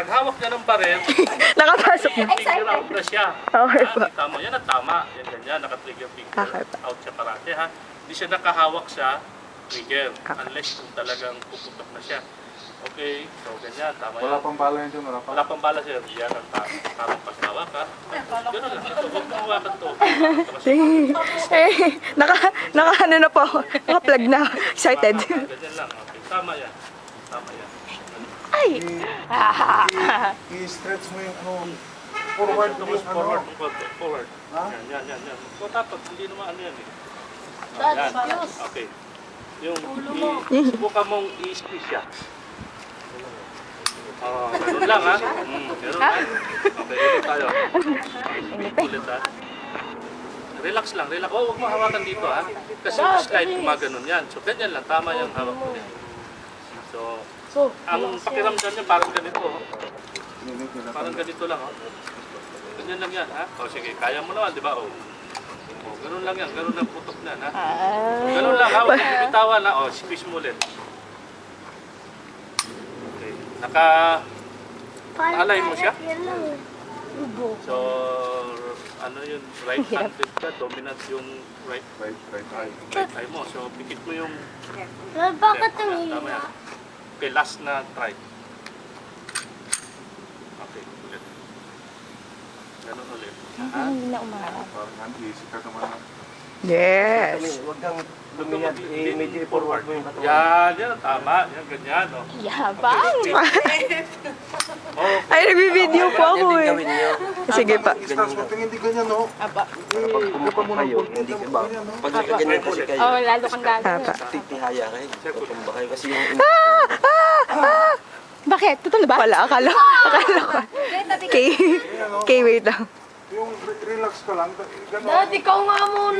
paghawak niya ng baril, Nakapasok na. figure out na siya. Okay po. Kita mo, yan ang tama. Yan ganyan, naka-trigger figure Okay po. out siya parate ha. Hindi siya nakahawak sa trigger. Okay. Unless kung talagang puputok na siya. Okay, so ganyan, tama yan. Wala pang bala yun dyan, wala pa. Wala pang bala sir. Yan ang tamang paghawak ha. Ganun lang. Ito, huwag mong hawakan to. Ano na po ako. Naka-plug na. Excited. Ganyan lang. Okay, tama yan. Tama yan. Ay! I-stretch mo yung ano, forward Ito yung mas forward ano. ng konti. Forward. Ha? Yan. So dapat, hindi naman ano yan eh. Yan. Okay. Yung subukan mong i-squeeze siya. Ganun lang ha. Ganun lang. Okay, ulit tayo. Ulit ha. Relax lang, relax. Oh, huwag mo hawakan dito ha. Kasi yung slide gumaganon yan. So ganyan lang, tama yung hawak mo din. So, ang pakiramdam niya parang ganito. Oh. Parang ganito lang. Oh. Ganyan lang yan ha. O sige, kaya mo naman, di ba? Oh. Oh, ganun lang yan, ganun lang putok na ha. So, ganun lang ha, huwag mong bibitawan ha. O, squeeze mo ulit. Okay, naka-alay mo siya. So, ano yun, right-handed ka, dominant yung right eye mo. So, pikit mo yung... Bakit ang Tama yan. Okay, last na try. Okay, ulit. Ganun ulit. Hindi na umarap. Parang easy ka naman. Yes. Huwag kang lumiyan, medyo i-forward mo yung katawan. Yan, tama. Yan, ganyan. Oh. Yabang! Okay. Ay, nagbibideo po ako Yan din eh. gawin niyo. Sige pa. I-stretch mo, tingin di ganyan, no? Apa. Pag kumuha kayo, hindi ka ba? Pag nakaganyan kasi kayo, Lalo kang gagawin. Apa. titihaya kayo. Tutumba kayo kasi yung Bakit? Totoo ba? Wala, akala ko. Okay, wait lang. Yung relax ka lang, ganun. Dad, ikaw nga muna.